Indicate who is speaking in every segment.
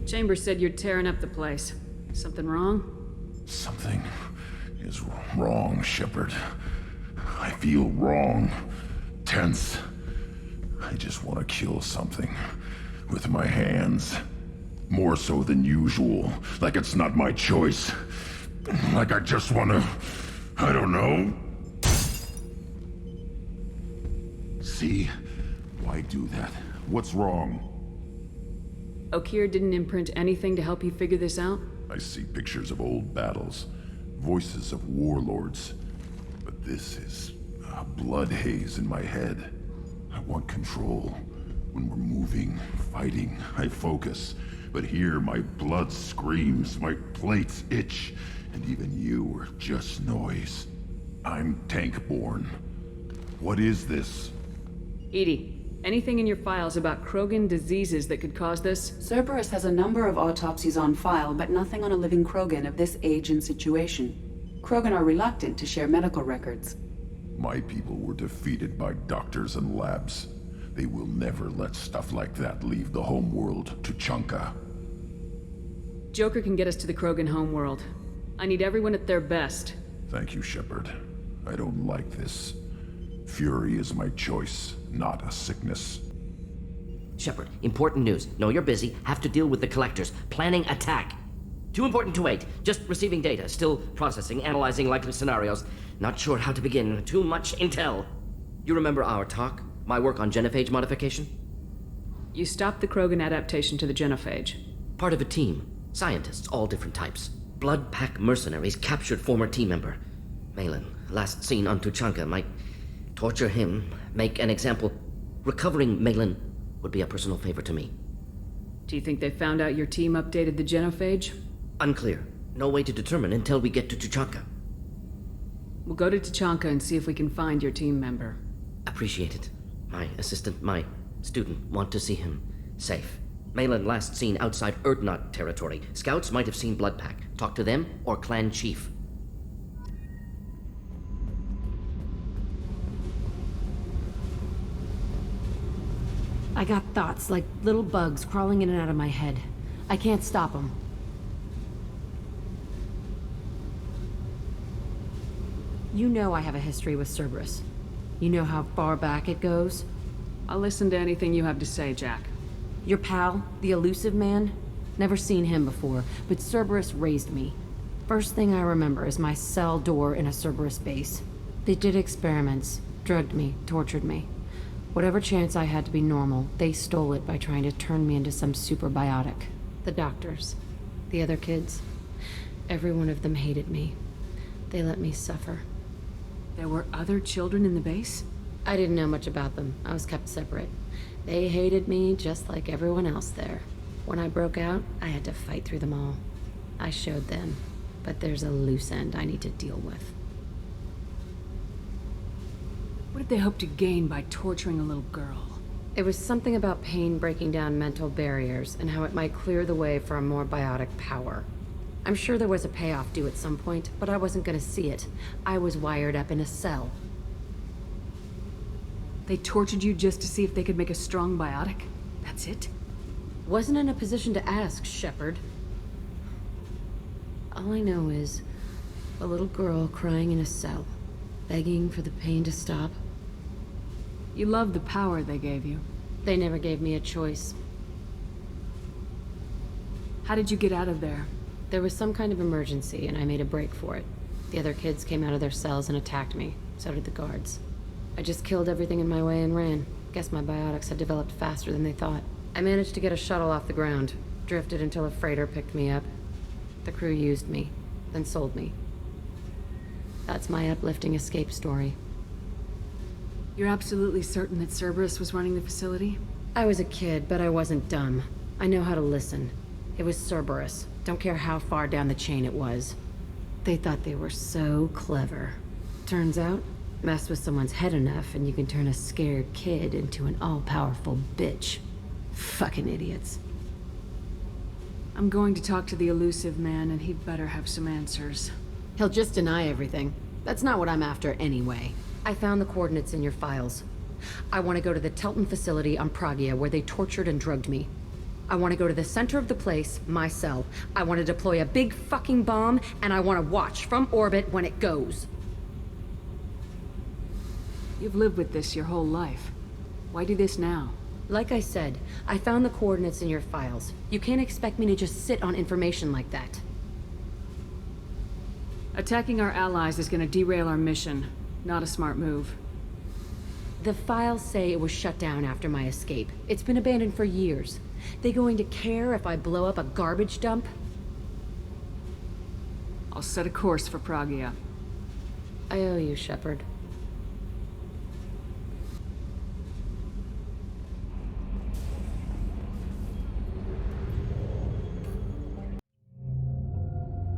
Speaker 1: Chambers said you're tearing up the place. Something wrong?
Speaker 2: Something is wrong, Shepard. I feel wrong. Tense. I just want to kill something. With my hands. More so than usual. Like it's not my choice. Like I just want to... I don't know. See? Why do that? What's wrong?
Speaker 1: Okeer didn't imprint anything to help you figure this out?
Speaker 2: I see pictures of old battles. Voices of warlords. But this is a blood haze in my head. I want control. When we're moving, fighting, I focus. But here my blood screams, my plates itch, and even you are just noise. I'm tank-born. What is this?
Speaker 1: Edie, anything in your files about Krogan diseases that could cause this?
Speaker 3: Cerberus has a number of autopsies on file, but nothing on a living Krogan of this age and situation. Krogan are reluctant to share medical records.
Speaker 2: My people were defeated by doctors and labs. They will never let stuff like that leave the homeworld to Chunka.
Speaker 1: Joker can get us to the Krogan homeworld. I need everyone at their best.
Speaker 2: Thank you, Shepard. I don't like this. Fury is my choice, not a sickness.
Speaker 4: Shepard, important news. Know you're busy. Have to deal with the collectors. Planning attack. Too important to wait. Just receiving data. Still processing, analyzing likely scenarios. Not sure how to begin. Too much intel. You remember our talk? My work on genophage modification?
Speaker 1: You stopped the Krogan adaptation to the genophage.
Speaker 4: Part of a team. Scientists, all different types. Blood Pack mercenaries captured former team member. Malin, last seen on Tuchanka, might torture him, make an example. Recovering Malin would be a personal favor to me.
Speaker 1: Do you think they found out your team updated the genophage?
Speaker 4: Unclear. No way to determine until we get to Tuchanka.
Speaker 1: We'll go to Tuchanka and see if we can find your team member.
Speaker 4: Appreciate it. My assistant, my student, want to see him safe. Malin last seen outside Erdnot territory. Scouts might have seen Bloodpack. Talk to them or clan chief.
Speaker 5: I got thoughts like little bugs crawling in and out of my head. I can't stop them. You know I have a history with Cerberus. You know how far back it goes?
Speaker 1: I'll listen to anything you have to say, Jack.
Speaker 5: Your pal, the elusive man? Never seen him before, but Cerberus raised me. First thing I remember is my cell door in a Cerberus base. They did experiments, drugged me, tortured me. Whatever chance I had to be normal, they stole it by trying to turn me into some superbiotic. The doctors, the other kids, every one of them hated me. They let me suffer.
Speaker 1: There were other children in the base?
Speaker 5: I didn't know much about them. I was kept separate. They hated me just like everyone else there. When I broke out, I had to fight through them all. I showed them, but there's a loose end I need to deal with.
Speaker 1: What did they hope to gain by torturing a little girl?
Speaker 5: It was something about pain breaking down mental barriers and how it might clear the way for a more biotic power. I'm sure there was a payoff due at some point, but I wasn't gonna see it. I was wired up in a cell.
Speaker 1: They tortured you just to see if they could make a strong biotic? That's it?
Speaker 5: Wasn't in a position to ask, Shepard. All I know is a little girl crying in a cell, begging for the pain to stop.
Speaker 1: You love the power they gave you.
Speaker 5: They never gave me a choice.
Speaker 1: How did you get out of there?
Speaker 5: There was some kind of emergency, and I made a break for it. The other kids came out of their cells and attacked me. So did the guards. I just killed everything in my way and ran. Guess my biotics had developed faster than they thought. I managed to get a shuttle off the ground. Drifted until a freighter picked me up. The crew used me, then sold me. That's my uplifting escape story.
Speaker 1: You're absolutely certain that Cerberus was running the facility?
Speaker 5: I was a kid, but I wasn't dumb. I know how to listen. It was Cerberus. Don't care how far down the chain it was. They thought they were so clever. Turns out, mess with someone's head enough and you can turn a scared kid into an all-powerful bitch. Fucking idiots.
Speaker 1: I'm going to talk to the elusive man, and he'd better have some answers.
Speaker 5: He'll just deny everything. That's not what I'm after anyway. I found the coordinates in your files. I want to go to the Telton facility on Pragia where they tortured and drugged me. I want to go to the center of the place, my cell. I want to deploy a big fucking bomb, and I want to watch from orbit when it goes.
Speaker 1: You've lived with this your whole life. Why do this now?
Speaker 5: Like I said, I found the coordinates in your files. You can't expect me to just sit on information like that.
Speaker 1: Attacking our allies is gonna derail our mission. Not a smart move.
Speaker 5: The files say it was shut down after my escape. It's been abandoned for years. They going to care if I blow up a garbage dump?
Speaker 1: I'll set a course for Pragia.
Speaker 5: I owe you, Shepard.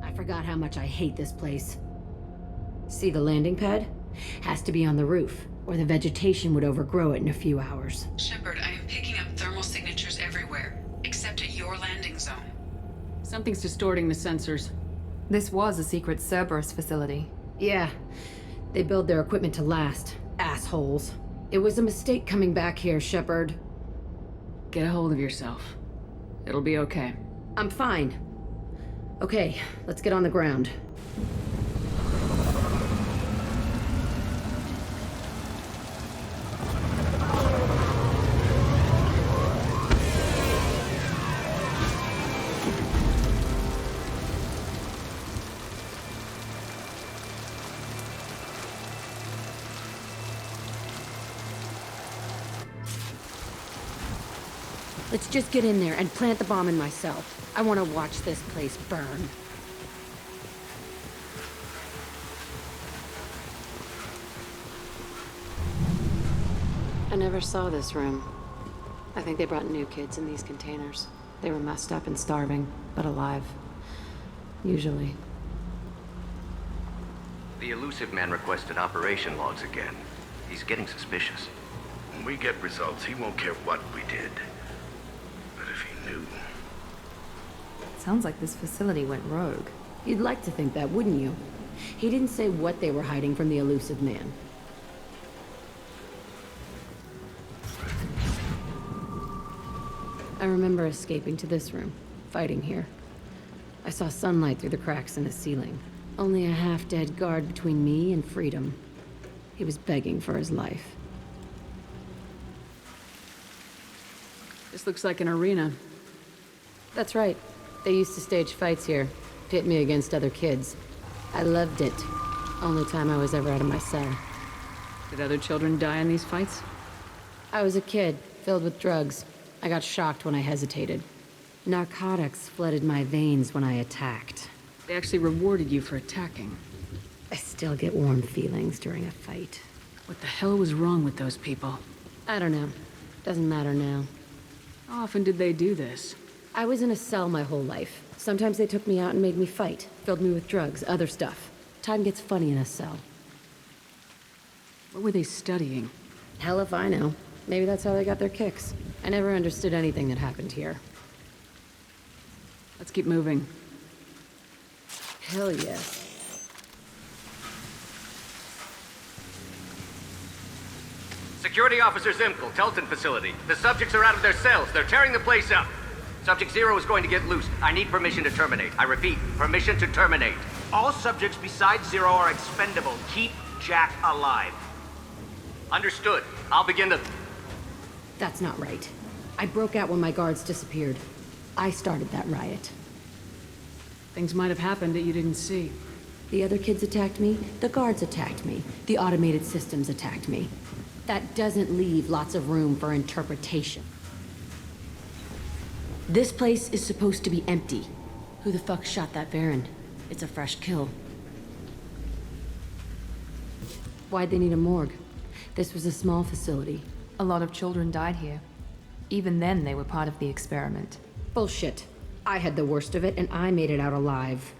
Speaker 5: I forgot how much I hate this place. See the landing pad? Has to be on the roof, or the vegetation would overgrow it in a few hours.
Speaker 3: Shepard, I am picking up thermal signatures everywhere, except at your landing zone.
Speaker 1: Something's distorting the sensors.
Speaker 6: This was a secret Cerberus facility.
Speaker 5: Yeah, they build their equipment to last. Assholes. It was a mistake coming back here, Shepard.
Speaker 1: Get a hold of yourself. It'll be okay.
Speaker 5: I'm fine. Okay, let's get on the ground. Let's just get in there and plant the bomb in my cell. I want to watch this place burn. I never saw this room. I think they brought new kids in these containers. They were messed up and starving, but alive. Usually.
Speaker 7: The elusive man requested operation logs again. He's getting suspicious.
Speaker 8: When we get results, he won't care what we did. But if he knew...
Speaker 6: Sounds like this facility went rogue.
Speaker 5: You'd like to think that, wouldn't you? He didn't say what they were hiding from the elusive man. I remember escaping to this room, fighting here. I saw sunlight through the cracks in the ceiling. Only a half-dead guard between me and freedom. He was begging for his life.
Speaker 1: This looks like an arena.
Speaker 5: That's right. They used to stage fights here, pit me against other kids. I loved it. Only time I was ever out of my cell.
Speaker 1: Did other children die in these fights?
Speaker 5: I was a kid, filled with drugs. I got shocked when I hesitated. Narcotics flooded my veins when I attacked.
Speaker 1: They actually rewarded you for attacking.
Speaker 5: I still get warm feelings during a fight.
Speaker 1: What the hell was wrong with those people?
Speaker 5: I don't know. Doesn't matter now.
Speaker 1: How often did they do this?
Speaker 5: I was in a cell my whole life. Sometimes they took me out and made me fight. Filled me with drugs, other stuff. Time gets funny in a cell.
Speaker 1: What were they studying?
Speaker 5: Hell if I know. Maybe that's how they got their kicks. I never understood anything that happened here.
Speaker 1: Let's keep moving.
Speaker 5: Hell yes.
Speaker 7: Security Officer Zimkel, Telton facility. The subjects are out of their cells. They're tearing the place up. Subject Zero is going to get loose. I need permission to terminate. I repeat, permission to terminate.
Speaker 9: All subjects besides Zero are expendable. Keep Jack alive.
Speaker 7: Understood. I'll begin the...
Speaker 5: That's not right. I broke out when my guards disappeared. I started that riot.
Speaker 1: Things might have happened that you didn't see.
Speaker 5: The other kids attacked me, the guards attacked me, the automated systems attacked me. That doesn't leave lots of room for interpretation. This place is supposed to be empty. Who the fuck shot that Baron? It's a fresh kill. Why'd they need a morgue? This was a small facility.
Speaker 6: A lot of children died here. Even then, they were part of the experiment.
Speaker 5: Bullshit. I had the worst of it, and I made it out alive.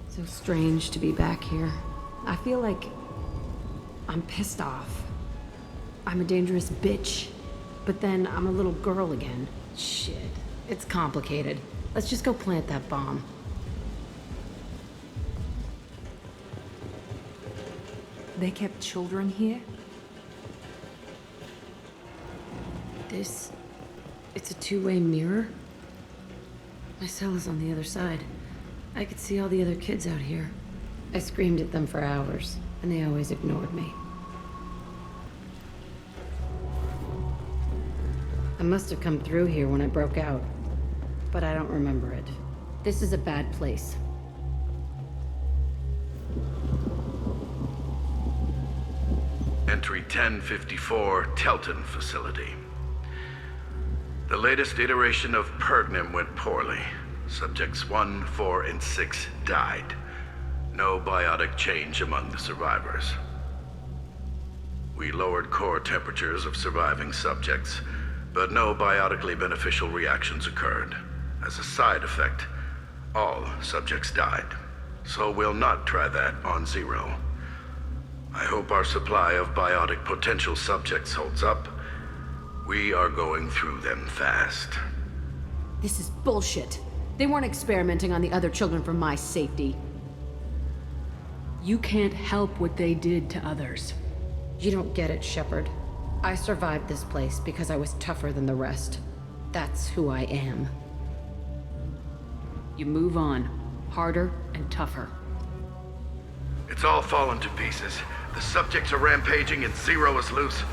Speaker 5: So strange to be back here. I feel like I'm pissed off. I'm a dangerous bitch. But then I'm a little girl again. Shit. It's complicated. Let's just go plant that bomb.
Speaker 6: They kept children here?
Speaker 5: This It's a two-way mirror? My cell is on the other side. I could see all the other kids out here. I screamed at them for hours, and they always ignored me. I must have come through here when I broke out, but I don't remember it. This is a bad place.
Speaker 8: Entry 1054, Telton facility. The latest iteration of Pergnim went poorly. Subjects 1, 4, and 6 died. No biotic change among the survivors. We lowered core temperatures of surviving subjects, but no biotically beneficial reactions occurred. As a side effect, all subjects died. So we'll not try that on Zero. I hope our supply of biotic potential subjects holds up. We are going through them fast.
Speaker 5: This is bullshit. They weren't experimenting on the other children for my safety.
Speaker 1: You can't help what they did to others.
Speaker 5: You don't get it, Shepard. I survived this place because I was tougher than the rest. That's who I am.
Speaker 1: You move on. Harder and tougher.
Speaker 8: It's all fallen to pieces. The subjects are rampaging and Zero is loose.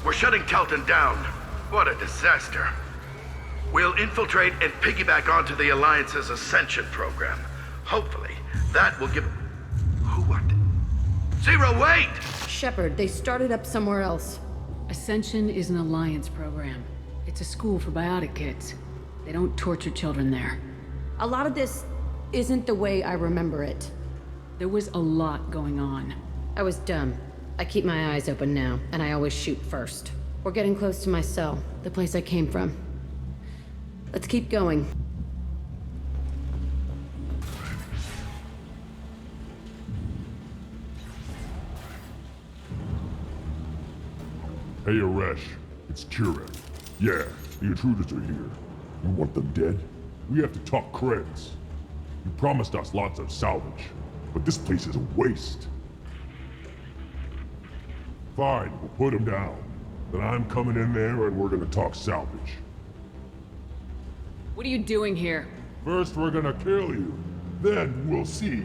Speaker 8: We're shutting Telton down. What a disaster. We'll infiltrate and piggyback onto the Alliance's Ascension program. Hopefully, that will give... Who are they? Zero, wait!
Speaker 5: Shepard, they started up somewhere else.
Speaker 1: Ascension is an Alliance program. It's a school for biotic kids. They don't torture children there.
Speaker 5: A lot of this isn't the way I remember it.
Speaker 1: There was a lot going on.
Speaker 5: I was dumb. I keep my eyes open now, and I always shoot first. We're getting close to my cell, the place I came from. Let's keep going.
Speaker 2: Hey, Aresh. It's Kira. Yeah, the intruders are here. You want them dead? We have to talk creds. You promised us lots of salvage, but this place is a waste. Fine, we'll put them down. Then I'm coming in there and we're gonna talk salvage.
Speaker 1: What are you doing here?
Speaker 2: First we're gonna kill you, then we'll see.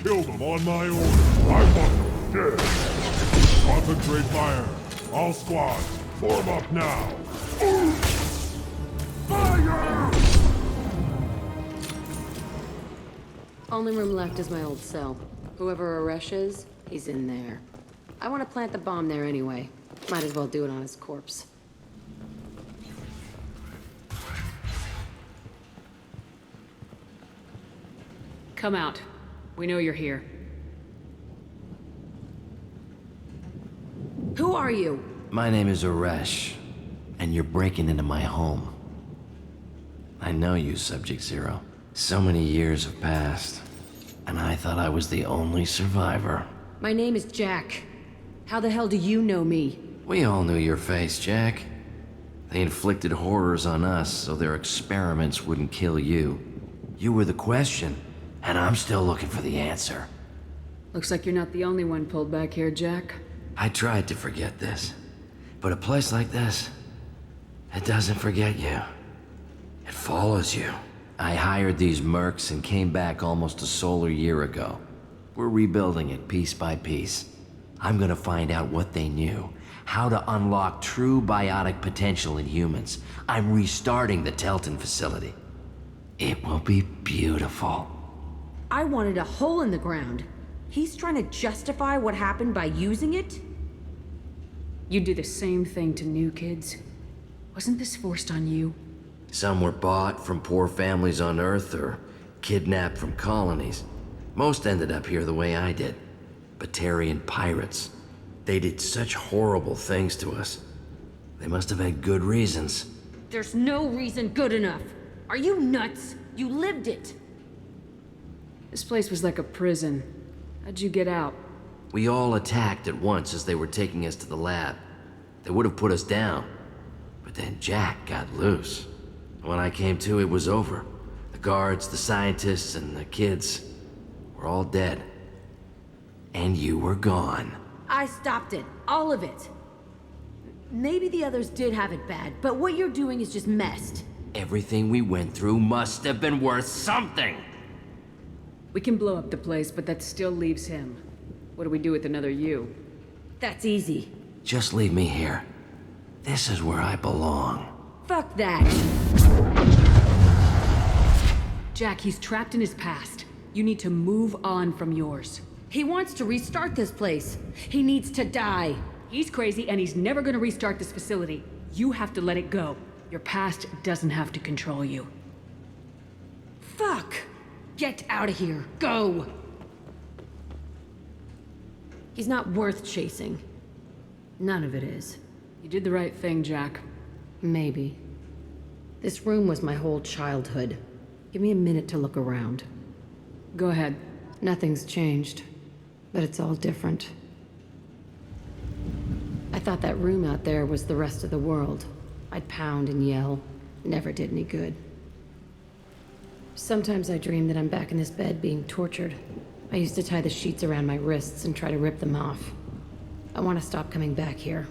Speaker 2: Kill them on my order. I want them dead. Concentrate fire. All squads, form up now. Fire!
Speaker 5: Only room left is my old cell. Whoever Aresh is, he's in there. I want to plant the bomb there anyway. Might as well do it on his corpse.
Speaker 1: Come out. We know you're here.
Speaker 5: Who are you?
Speaker 4: My name is Aresh, and you're breaking into my home. I know you, Subject Zero. So many years have passed, and I thought I was the only survivor.
Speaker 5: My name is Jack. How the hell do you know me?
Speaker 4: We all knew your face, Jack. They inflicted horrors on us so their experiments wouldn't kill you. You were the question, and I'm still looking for the answer.
Speaker 1: Looks like you're not the only one pulled back here, Jack.
Speaker 4: I tried to forget this, but a place like this, it doesn't forget you. It follows you. I hired these mercs and came back almost a solar year ago. We're rebuilding it piece by piece. I'm gonna find out what they knew, how to unlock true biotic potential in humans. I'm restarting the Telton facility. It will be beautiful.
Speaker 5: I wanted a hole in the ground. He's trying to justify what happened by using it?
Speaker 1: You do the same thing to new kids. Wasn't this forced on you?
Speaker 4: Some were bought from poor families on Earth or kidnapped from colonies. Most ended up here the way I did. Batarian pirates. They did such horrible things to us. They must have had good reasons.
Speaker 5: There's no reason good enough. Are you nuts? You lived it.
Speaker 1: This place was like a prison. How'd you get out?
Speaker 4: We all attacked at once as they were taking us to the lab. They would have put us down. But then Jack got loose. When I came to, it was over. The guards, the scientists, and the kids were all dead. And you were gone.
Speaker 5: I stopped it. All of it. Maybe the others did have it bad, but what you're doing is just messed.
Speaker 4: Everything we went through must have been worth something!
Speaker 1: We can blow up the place, but that still leaves him. What do we do with another you?
Speaker 5: That's easy.
Speaker 4: Just leave me here. This is where I belong.
Speaker 5: Fuck that.
Speaker 1: Jack, he's trapped in his past. You need to move on from yours.
Speaker 5: He wants to restart this place. He needs to die.
Speaker 1: He's crazy and he's never gonna restart this facility. You have to let it go. Your past doesn't have to control you.
Speaker 5: Fuck! Get out of here. Go! He's not worth chasing. None of it is.
Speaker 1: You did the right thing, Jack.
Speaker 5: Maybe. This room was my whole childhood. Give me a minute to look around.
Speaker 1: Go ahead.
Speaker 5: Nothing's changed, but it's all different. I thought that room out there was the rest of the world. I'd pound and yell. Never did any good. Sometimes I dream that I'm back in this bed being tortured. I used to tie the sheets around my wrists and try to rip them off. I want to stop coming back here.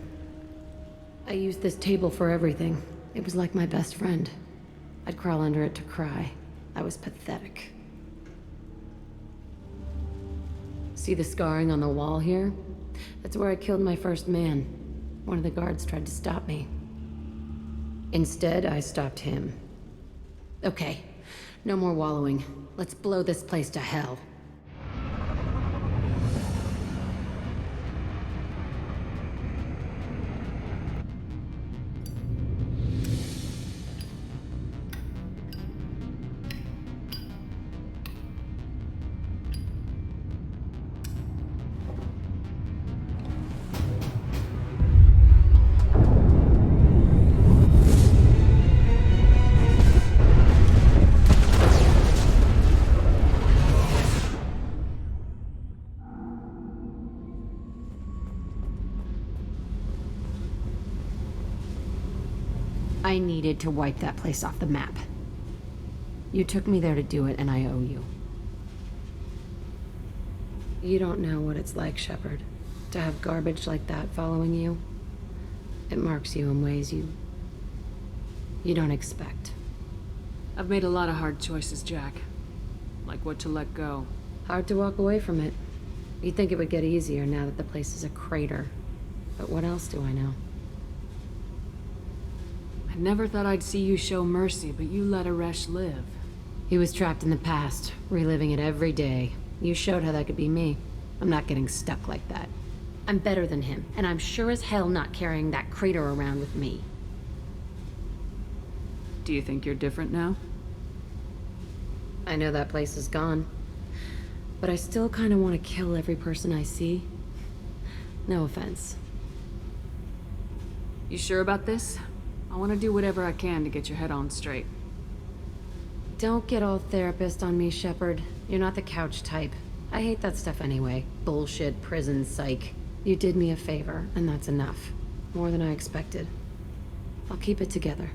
Speaker 5: I used this table for everything. It was like my best friend. I'd crawl under it to cry. I was pathetic. See the scarring on the wall here? That's where I killed my first man. One of the guards tried to stop me. Instead, I stopped him. Okay, no more wallowing. Let's blow this place to hell. I needed to wipe that place off the map. You took me there to do it, and I owe you. You don't know what it's like, Shepard, to have garbage like that following you. It marks you in ways you don't expect.
Speaker 1: I've made a lot of hard choices, Jack. Like what to let go.
Speaker 5: Hard to walk away from it. You'd think it would get easier now that the place is a crater. But what else do I know?
Speaker 1: I never thought I'd see you show mercy, but you let Aresh live.
Speaker 5: He was trapped in the past, reliving it every day. You showed how that could be me. I'm not getting stuck like that. I'm better than him, and I'm sure as hell not carrying that crater around with me.
Speaker 1: Do you think you're different now?
Speaker 5: I know that place is gone. But I still kind of want to kill every person I see. No offense.
Speaker 1: You sure about this? I want to do whatever I can to get your head on straight.
Speaker 5: Don't get all therapist on me, Shepard. You're not the couch type. I hate that stuff anyway. Bullshit, prison, psych. You did me a favor, and that's enough. More than I expected. I'll keep it together.